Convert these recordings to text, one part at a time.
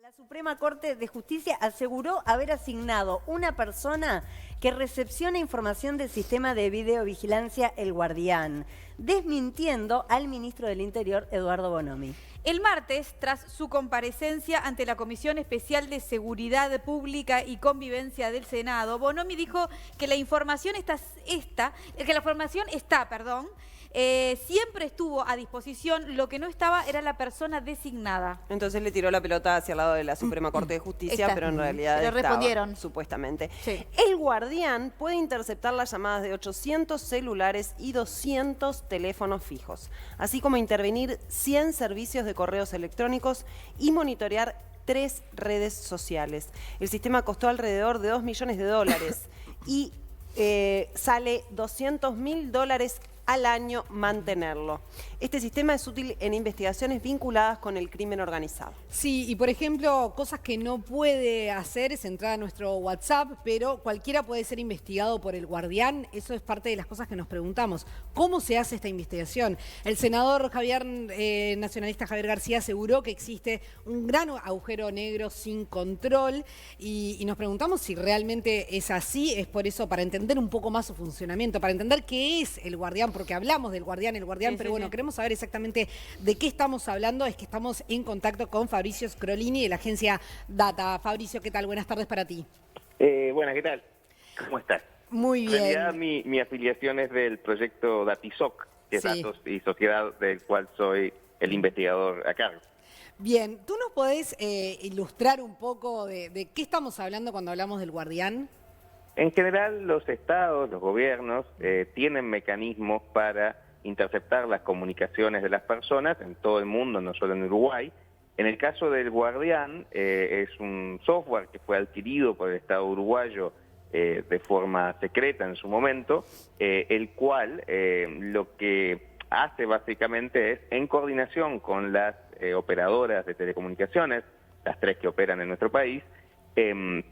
La Suprema Corte de Justicia aseguró haber asignado una persona que recepciona información del sistema de videovigilancia El Guardián, desmintiendo al ministro del Interior, Eduardo Bonomi. El martes, tras su comparecencia ante la Comisión Especial de Seguridad Pública y Convivencia del Senado, Bonomi dijo que la información siempre estuvo a disposición, lo que no estaba era la persona designada. Entonces le tiró la pelota hacia el lado de la Suprema Corte de Justicia, pero en realidad Pero estaba, respondieron. supuestamente. Sí. El Guardián puede interceptar las llamadas de 800 celulares y 200 teléfonos fijos, así como intervenir 100 servicios de correos electrónicos y monitorear 3 redes sociales. El sistema costó alrededor de $2 millones y sale $200.000 al año mantenerlo. Este sistema es útil en investigaciones vinculadas con el crimen organizado. Sí, y por ejemplo, cosas que no puede hacer es entrar a nuestro WhatsApp, pero cualquiera puede ser investigado por el Guardián. Eso es parte de las cosas que nos preguntamos. ¿Cómo se hace esta investigación? El senador nacionalista Javier García aseguró que existe un gran agujero negro sin control y nos preguntamos si realmente es así. Es por eso, para entender un poco más su funcionamiento, para entender qué es el Guardián, porque hablamos del Guardián, pero bueno, queremos saber exactamente de qué estamos hablando. Es que estamos en contacto con Fabricio Scrolini de la agencia Data. Fabricio, ¿qué tal? Buenas tardes para ti. Buenas, ¿qué tal? ¿Cómo estás? Muy bien. En realidad mi afiliación es del proyecto Datisoc, que es Datos y Sociedad, del cual soy el investigador a cargo. Bien, ¿tú nos podés ilustrar un poco de qué estamos hablando cuando hablamos del Guardián? En general, los estados, los gobiernos, tienen mecanismos para interceptar las comunicaciones de las personas en todo el mundo, no solo en Uruguay. En el caso del Guardián, es un software que fue adquirido por el Estado uruguayo de forma secreta en su momento, el cual lo que hace básicamente es, en coordinación con las operadoras de telecomunicaciones, las 3 que operan en nuestro país,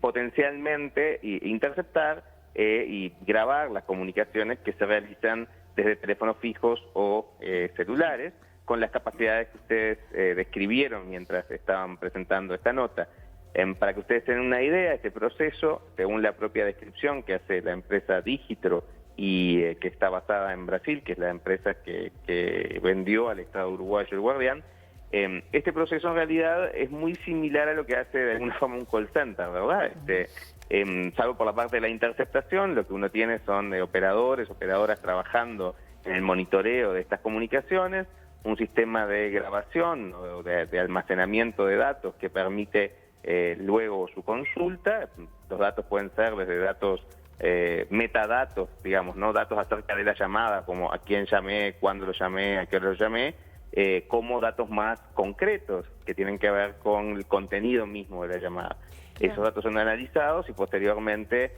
potencialmente interceptar y grabar las comunicaciones que se realizan desde teléfonos fijos o celulares, con las capacidades que ustedes describieron mientras estaban presentando esta nota. Para que ustedes tengan una idea, este proceso, según la propia descripción que hace la empresa Digitro y que está basada en Brasil, que es la empresa que vendió al Estado uruguayo el Guardián, este proceso en realidad es muy similar a lo que hace de alguna forma un call center, ¿verdad? Salvo por la parte de la interceptación, lo que uno tiene son operadoras trabajando en el monitoreo de estas comunicaciones, un sistema de grabación o de almacenamiento de datos que permite luego su consulta. Los datos pueden ser desde datos metadatos, digamos, no datos acerca de la llamada, como a quién llamé, cuándo lo llamé, a qué hora lo llamé, como datos más concretos que tienen que ver con el contenido mismo de la llamada. Esos datos son analizados y posteriormente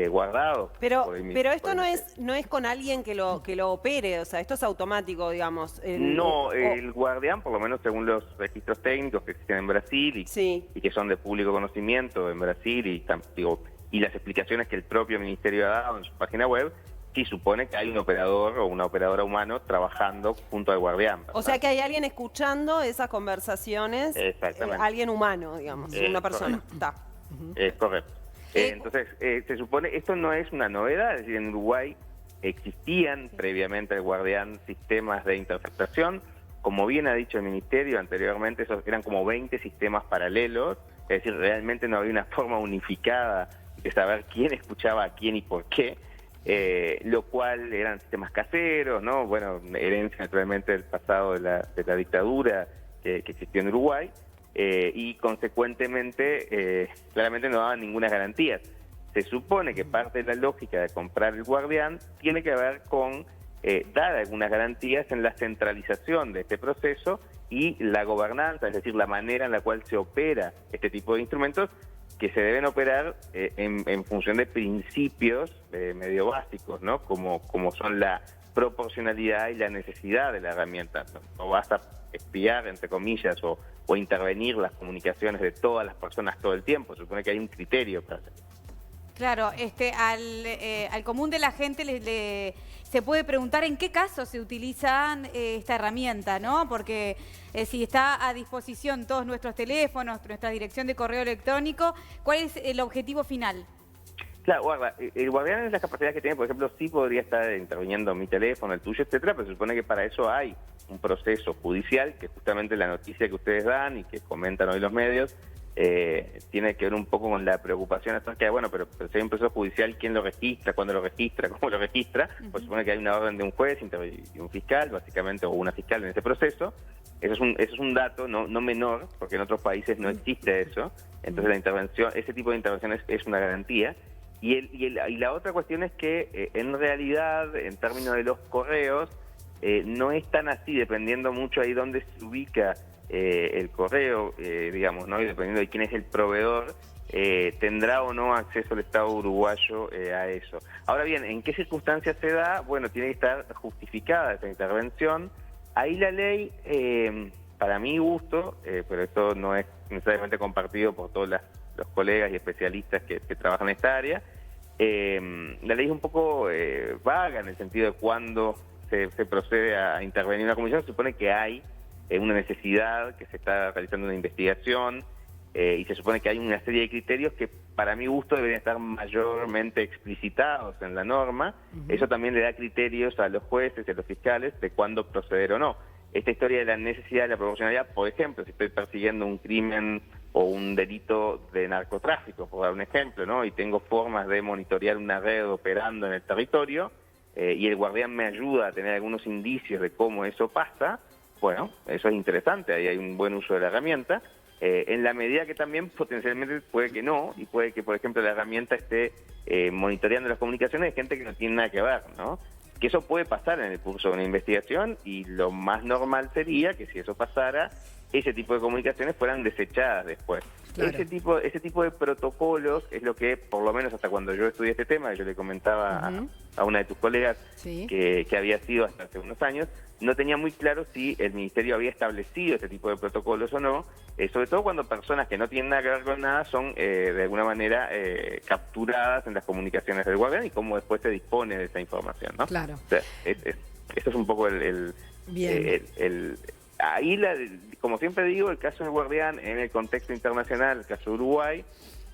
guardados. Pero esto no es con alguien que lo opere, o sea, esto es automático, digamos. El Guardián, por lo menos según los registros técnicos que existen en Brasil y que son de público conocimiento en Brasil y las explicaciones que el propio ministerio ha dado en su página web, sí supone que hay un operador o una operadora humano trabajando junto al Guardián, ¿verdad? O sea que hay alguien escuchando esas conversaciones, alguien humano, digamos, una persona. Está. Es correcto. Entonces, se supone, esto no es una novedad, es decir, en Uruguay existían previamente al Guardián sistemas de interceptación. Como bien ha dicho el Ministerio anteriormente, esos eran como 20 sistemas paralelos, es decir, realmente no había una forma unificada de saber quién escuchaba a quién y por qué. Lo cual eran sistemas caseros, ¿no? Bueno, herencia naturalmente del pasado de la dictadura que existió en Uruguay, y consecuentemente claramente no daban ninguna garantía. Se supone que parte de la lógica de comprar el Guardián tiene que ver con dar algunas garantías en la centralización de este proceso y la gobernanza, es decir, la manera en la cual se opera este tipo de instrumentos, que se deben operar en función de principios medio básicos, ¿no? Como son la proporcionalidad y la necesidad de la herramienta. No vas a espiar, entre comillas, o intervenir las comunicaciones de todas las personas todo el tiempo. Se supone que hay un criterio para hacer. Claro, al común de la gente se puede preguntar en qué casos se utilizan esta herramienta, ¿no? Porque si está a disposición todos nuestros teléfonos, nuestra dirección de correo electrónico, ¿cuál es el objetivo final? Claro, guarda, el guardián es la capacidad que tiene, por ejemplo, sí podría estar interviniendo mi teléfono, el tuyo, etcétera, pero se supone que para eso hay un proceso judicial, que justamente la noticia que ustedes dan y que comentan hoy los medios, tiene que ver un poco con la preocupación acerca de, bueno, pero si hay un proceso judicial, ¿quién lo registra? ¿Cuándo lo registra? ¿Cómo lo registra? Pues se supone que hay una orden de un juez y un fiscal, básicamente, o una fiscal en ese proceso. Eso es un dato no menor, porque en otros países no existe eso. Entonces la intervención, ese tipo de intervención es una garantía. Y la otra cuestión es que en realidad, en términos de los correos, no es tan así, dependiendo mucho ahí dónde se ubica el correo, digamos, ¿no? Y dependiendo de quién es el proveedor, tendrá o no acceso el Estado uruguayo a eso. Ahora bien, ¿en qué circunstancias se da? Bueno, tiene que estar justificada esa intervención. Ahí la ley, para mi gusto, pero esto no es necesariamente compartido por todos los colegas y especialistas que trabajan en esta área, la ley es un poco vaga en el sentido de cuándo se procede a intervenir en una comisión. Se supone que hay una necesidad, que se está realizando una investigación, y se supone que hay una serie de criterios que para mi gusto deberían estar mayormente explicitados en la norma. Eso también le da criterios a los jueces y a los fiscales de cuándo proceder o no. Esta historia de la necesidad de la proporcionalidad, por ejemplo, si estoy persiguiendo un crimen o un delito de narcotráfico, por dar un ejemplo, ¿no? Y tengo formas de monitorear una red operando en el territorio, y el guardián me ayuda a tener algunos indicios de cómo eso pasa, bueno, eso es interesante, ahí hay un buen uso de la herramienta, en la medida que también potencialmente puede que no, y puede que, por ejemplo, la herramienta esté monitoreando las comunicaciones de gente que no tiene nada que ver, ¿no? Que eso puede pasar en el curso de una investigación, y lo más normal sería que si eso pasara, ese tipo de comunicaciones fueran desechadas después. Claro. Ese tipo de protocolos es lo que, por lo menos hasta cuando yo estudié este tema, yo le comentaba a una de tus colegas que había sido hasta hace unos años, no tenía muy claro si el Ministerio había establecido este tipo de protocolos o no, sobre todo cuando personas que no tienen nada que ver con nada son de alguna manera capturadas en las comunicaciones del guardián, y cómo después se dispone de esa información, ¿no? Claro. O sea, eso es un poco ahí, como siempre digo, el caso del guardián en el contexto internacional, el caso de Uruguay,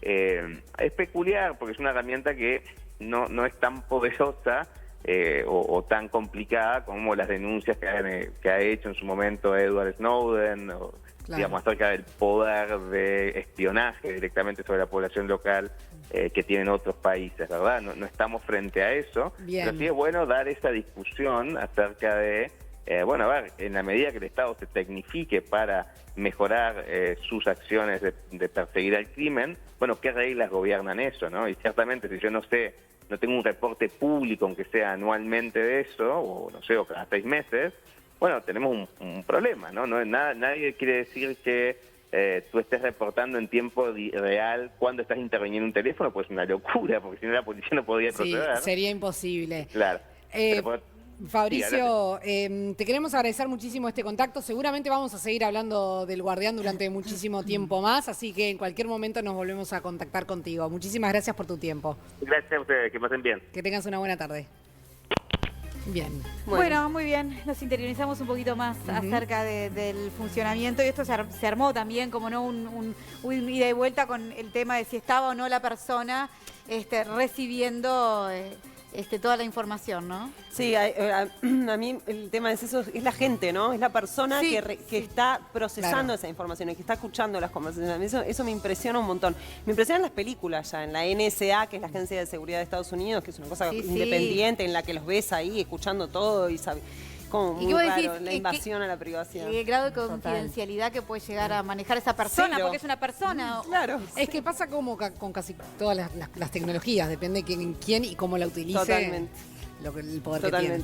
es peculiar porque es una herramienta que no es tan poderosa o tan complicada como las denuncias que ha hecho en su momento Edward Snowden, o, digamos, acerca del poder de espionaje directamente sobre la población local que tienen otros países, ¿verdad? No estamos frente a eso, pero sí es bueno dar esa discusión acerca de bueno, a ver, en la medida que el Estado se tecnifique para mejorar sus acciones de perseguir al crimen, bueno, ¿qué reglas gobiernan eso, no? Y ciertamente, si yo no tengo un reporte público, aunque sea anualmente de eso, o no sé, o cada 6 meses, bueno, tenemos un problema, ¿no? Nadie quiere decir que tú estés reportando en tiempo real cuando estás interviniendo un teléfono, pues es una locura, porque si no la policía no podría proceder. Sí, sería imposible. Claro. Fabricio, te queremos agradecer muchísimo este contacto. Seguramente vamos a seguir hablando del guardián durante muchísimo tiempo más, así que en cualquier momento nos volvemos a contactar contigo. Muchísimas gracias por tu tiempo. Gracias a ustedes, que pasen bien. Que tengas una buena tarde. Bien. Bueno, muy bien. Nos interiorizamos un poquito más acerca del funcionamiento, y esto se armó también, como no, un ida y vuelta con el tema de si estaba o no la persona recibiendo toda la información, ¿no? Sí, a mí el tema es eso, es la gente, ¿no? Es la persona que está procesando esa información y que está escuchando las conversaciones. Eso me impresiona un montón. Me impresionan las películas ya, en la NSA, que es la Agencia de Seguridad de Estados Unidos, que es una cosa independiente, en la que los ves ahí escuchando todo y sabes. Como muy raro, la invasión a la privacidad. El grado de confidencialidad que puede llegar a manejar esa persona, porque es una persona. Claro. Es que pasa como con casi todas las tecnologías, depende quién y cómo la utilice. Totalmente. El poder que tiene.